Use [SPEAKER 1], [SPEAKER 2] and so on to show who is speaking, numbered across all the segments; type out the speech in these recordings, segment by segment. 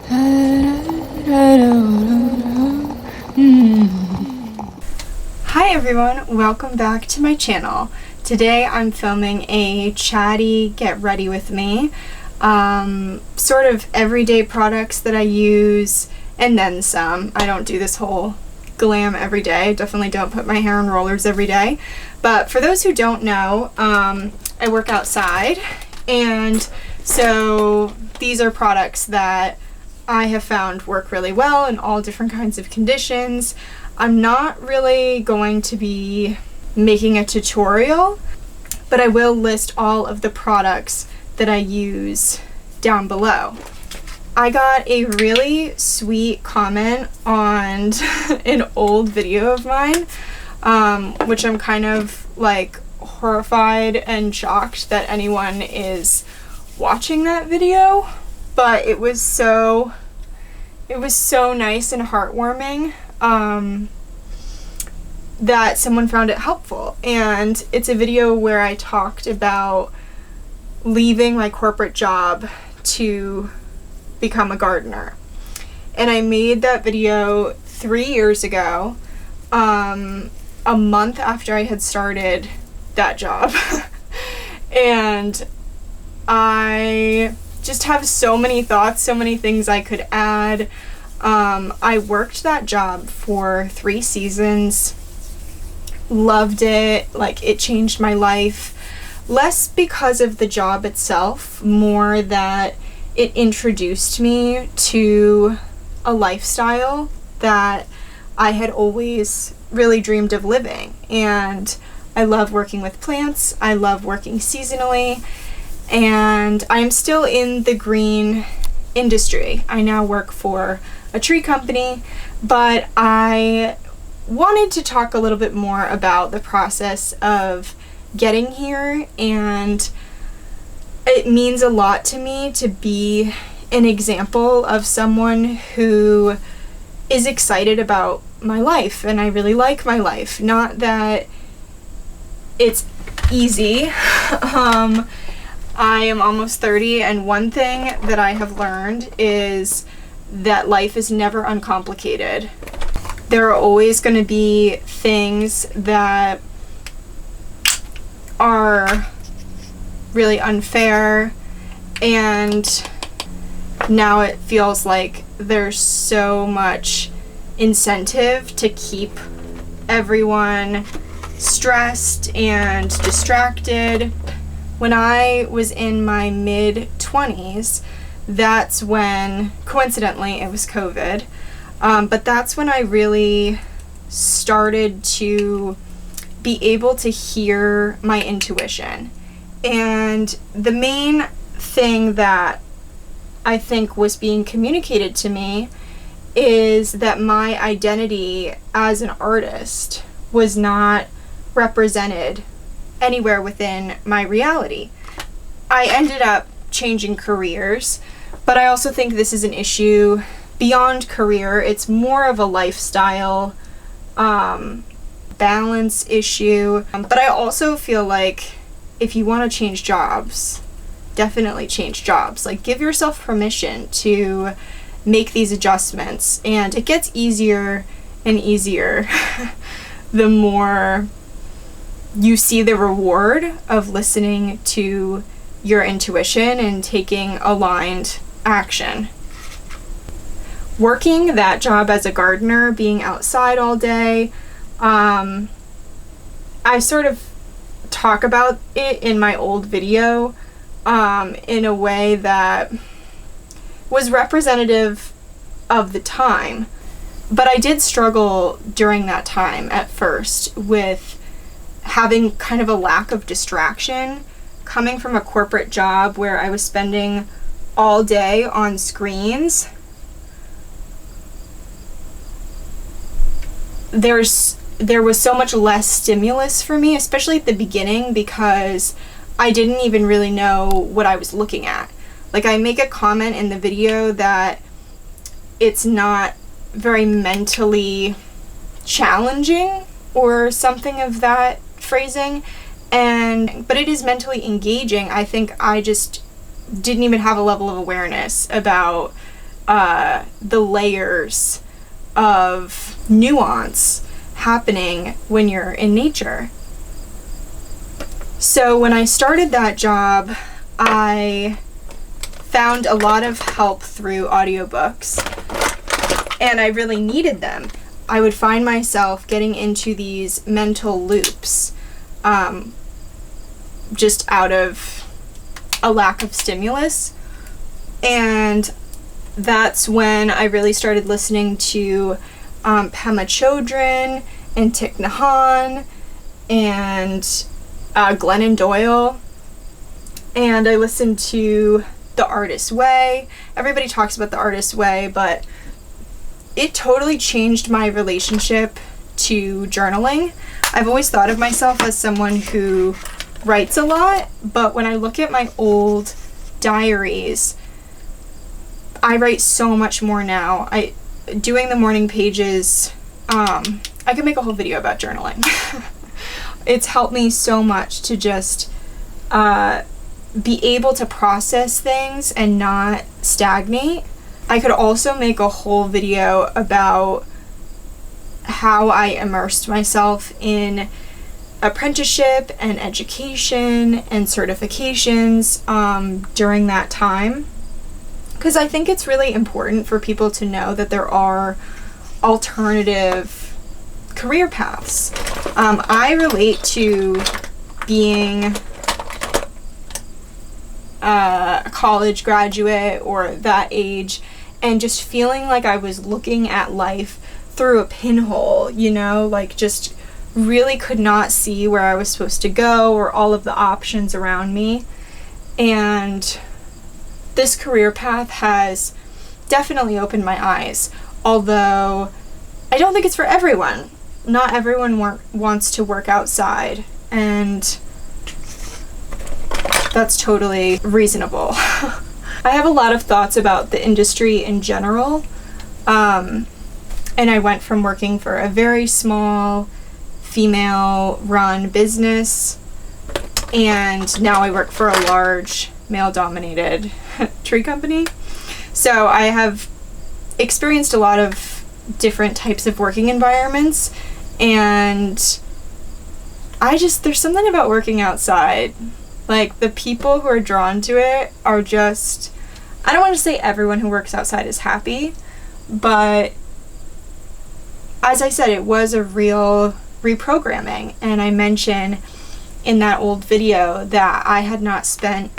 [SPEAKER 1] Hi everyone, welcome back to my channel. Today I'm filming a chatty get ready with me, sort of everyday products that I use and then some. I don't do this whole glam every day. Definitely don't put my hair in rollers every day. But for those who don't know, I work outside, and so these are products that I have found work really well in all different kinds of conditions. I'm not really going to be making a tutorial, but I will list all of the products that I use down below. I got a really sweet comment on an old video of mine, which I'm kind of like horrified and shocked that anyone is watching that video, but it was so nice and heartwarming that someone found it helpful. And it's a video where I talked about leaving my corporate job to become a gardener. And I made that video 3 years ago, a month after I had started that job. And I just have so many thoughts, so many things I could add. I worked that job for 3 seasons, loved it, like it changed my life, less because of the job itself, more that it introduced me to a lifestyle that I had always really dreamed of living. And I love working with plants, I love working seasonally, and I'm still in the green industry. I now work for a tree company, but I wanted to talk a little bit more about the process of getting here, and it means a lot to me to be an example of someone who is excited about my life, and I really like my life. Not that it's easy. I am almost 30, and one thing that I have learned is that life is never uncomplicated. There are always going to be things that are really unfair, and now it feels like there's so much incentive to keep everyone stressed and distracted. When I was in my mid-20s, that's when, coincidentally, it was COVID, but that's when I really started to be able to hear my intuition. And the main thing that I think was being communicated to me is that my identity as an artist was not represented anywhere within my reality. I ended up changing careers, but I also think this is an issue beyond career. It's more of a lifestyle balance issue. But I also feel like if you want to change jobs, definitely change jobs. Like, give yourself permission to make these adjustments, and it gets easier and easier the more you see the reward of listening to your intuition and taking aligned action. Working that job as a gardener, being outside all day, I sort of talk about it in my old video in a way that was representative of the time. But I did struggle during that time at first with having kind of a lack of distraction, coming from a corporate job where I was spending all day on screens. There was so much less stimulus for me, especially at the beginning, because I didn't even really know what I was looking at. Like, I make a comment in the video that it's not very mentally challenging or something of that phrasing, but it is mentally engaging. I think I just didn't even have a level of awareness about the layers of nuance happening when you're in nature. So when I started that job, I found a lot of help through audiobooks, and I really needed them. I would find myself getting into these mental loops, just out of a lack of stimulus. And that's when I really started listening to Pema Chodron and Thich Nhat Hanh and Glennon Doyle. And I listened to The Artist's Way. Everybody talks about The Artist's Way, but it totally changed my relationship to journaling. I've always thought of myself as someone who writes a lot, but when I look at my old diaries, I write so much more now. Doing the morning pages, I could make a whole video about journaling. It's helped me so much to just be able to process things and not stagnate. I could also make a whole video about how I immersed myself in apprenticeship and education and certifications during that time, because I think it's really important for people to know that there are alternative career paths. I relate to being a college graduate or that age and just feeling like I was looking at life through a pinhole, you know, like just really could not see where I was supposed to go or all of the options around me. And this career path has definitely opened my eyes, although I don't think it's for everyone. Not everyone wants to work outside, and that's totally reasonable. I have a lot of thoughts about the industry in general, and I went from working for a very small female-run business, and now I work for a large male-dominated tree company. So I have experienced a lot of different types of working environments, and there's something about working outside. Like, the people who are drawn to it are just, I don't want to say everyone who works outside is happy, but as I said, it was a real reprogramming. And I mentioned in that old video that I had not spent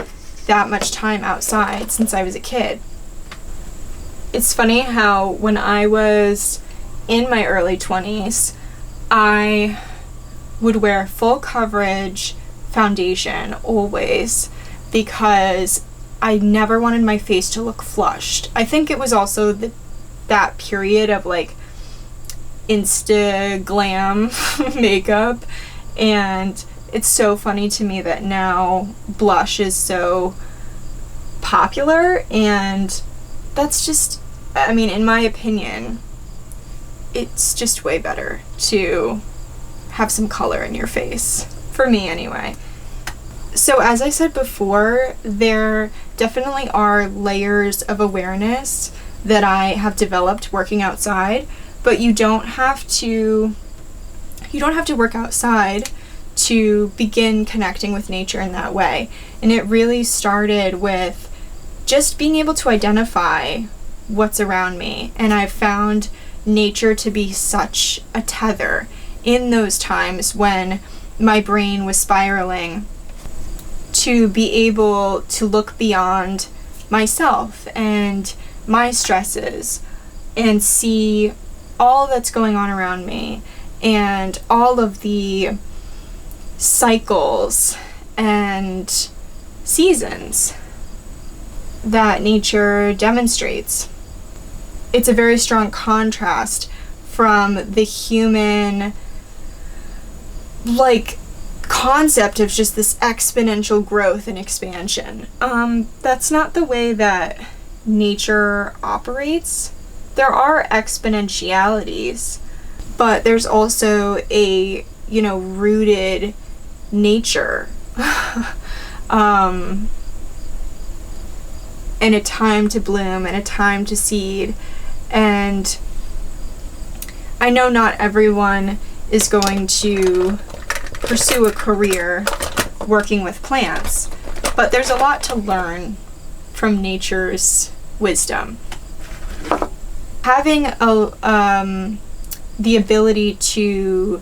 [SPEAKER 1] that much time outside since I was a kid. It's funny how when I was in my early 20s, I would wear full coverage foundation always because I never wanted my face to look flushed. I think it was also that period of like Insta glam makeup, and it's so funny to me that now blush is so popular, and that's just, I mean, in my opinion, it's just way better to have some color in your face, for me anyway. So as I said before, there definitely are layers of awareness that I have developed working outside, but you don't have to work outside to begin connecting with nature in that way. And it really started with just being able to identify what's around me, and I've found nature to be such a tether in those times when my brain was spiraling, to be able to look beyond myself and my stresses and see all that's going on around me and all of the cycles and seasons that nature demonstrates. It's a very strong contrast from the human concept of just this exponential growth and expansion. That's not the way that nature operates. There are exponentialities, but there's also a, rooted nature. and a time to bloom and a time to seed. And I know not everyone is going to pursue a career working with plants, but there's a lot to learn from nature's wisdom. Having the ability to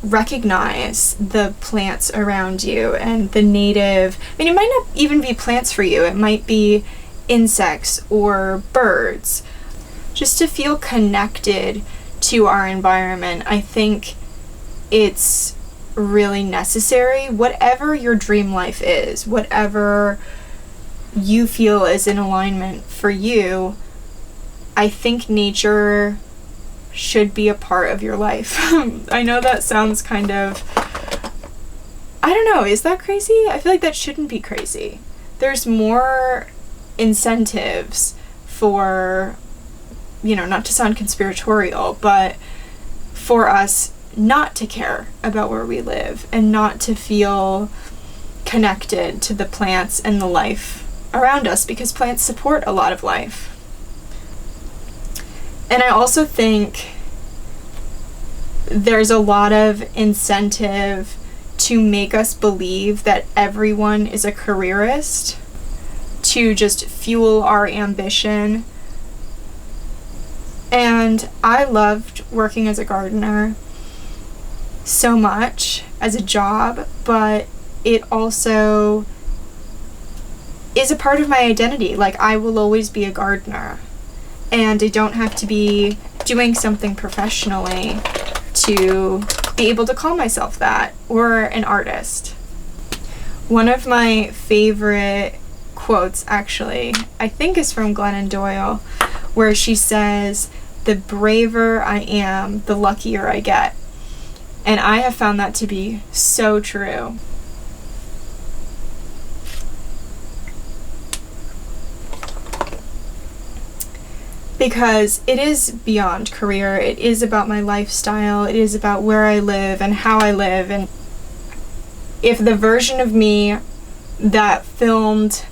[SPEAKER 1] recognize the plants around you and the native, I mean, it might not even be plants for you, it might be insects or birds. Just to feel connected to our environment, I think it's really necessary. Whatever your dream life is, whatever you feel is in alignment for you, I think nature should be a part of your life. I know that sounds kind of, I don't know, is that crazy? I feel like that shouldn't be crazy. There's more incentives for, you know, not to sound conspiratorial, but for us not to care about where we live and not to feel connected to the plants and the life around us, because plants support a lot of life. And I also think there's a lot of incentive to make us believe that everyone is a careerist, to just fuel our ambition. And I loved working as a gardener so much as a job, but it also is a part of my identity. Like, I will always be a gardener, and I don't have to be doing something professionally to be able to call myself that, or an artist. One of my favorite quotes, actually, I think is from Glennon Doyle, where she says, "The braver I am, the luckier I get." And I have found that to be so true. Because it is beyond career, it is about my lifestyle, it is about where I live and how I live. And if the version of me that filmed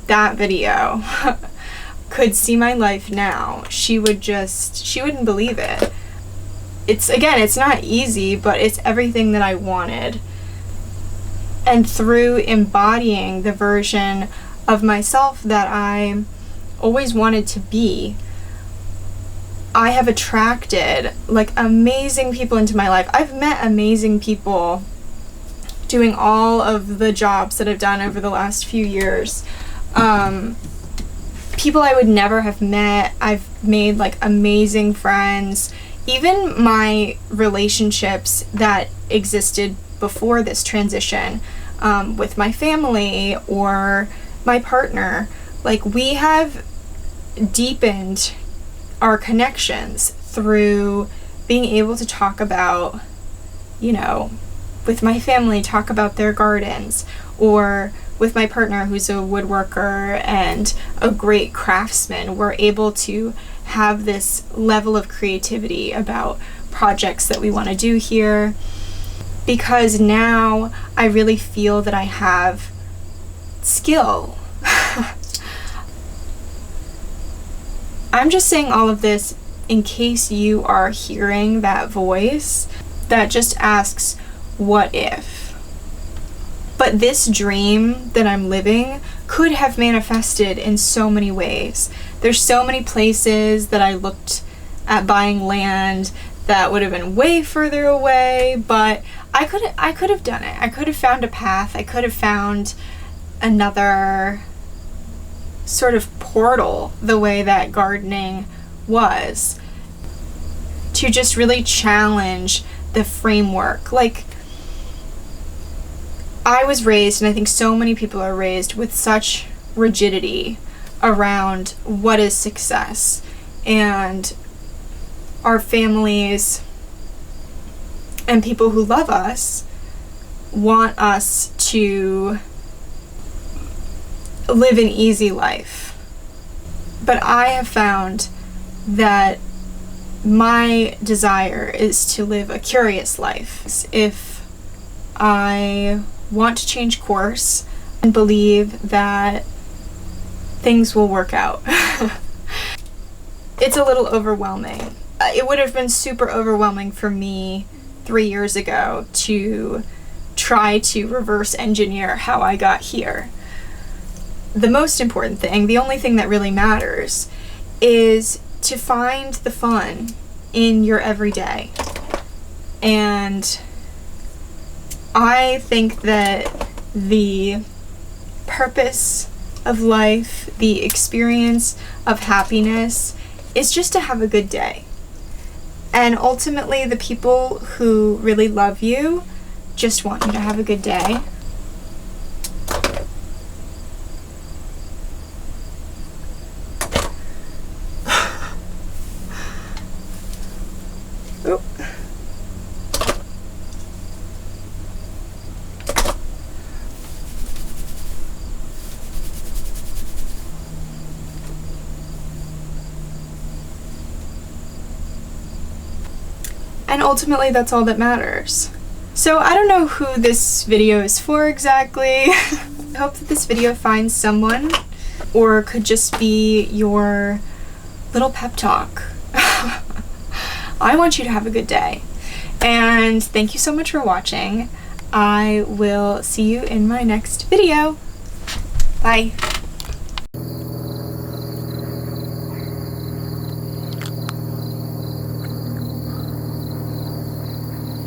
[SPEAKER 1] that video could see my life now, she wouldn't believe it. It's not easy, but it's everything that I wanted. And through embodying the version of myself that I always wanted to be, I have attracted like amazing people into my life. I've met amazing people doing all of the jobs that I've done over the last few years. People I would never have met. I've made like amazing friends. Even my relationships that existed before this transition, with my family or my partner, like, we have deepened our connections through being able to talk about, you know, with my family, talk about their gardens, or with my partner who's a woodworker and a great craftsman. We're able to have this level of creativity about projects that we want to do here, because now I really feel that I have skill. I'm just saying all of this in case you are hearing that voice that just asks, what if? But this dream that I'm living could have manifested in so many ways. There's so many places that I looked at buying land that would have been way further away, but I could have done it. I could have found a path. I could have found another sort of portal, the way that gardening was, to just really challenge the framework. Like, I was raised, and I think so many people are raised with such rigidity around what is success, and our families and people who love us want us to live an easy life. But I have found that my desire is to live a curious life. If I want to change course and believe that things will work out. It's a little overwhelming. It would have been super overwhelming for me 3 years ago to try to reverse engineer how I got here. The most important thing, the only thing that really matters, is to find the fun in your everyday. And I think that the purpose of life, the experience of happiness, is just to have a good day. And ultimately, the people who really love you just want you to have a good day. Oop. And ultimately, that's all that matters. So I don't know who this video is for exactly. I hope that this video finds someone, or could just be your little pep talk. I want you to have a good day. And thank you so much for watching. I will see you in my next video. Bye.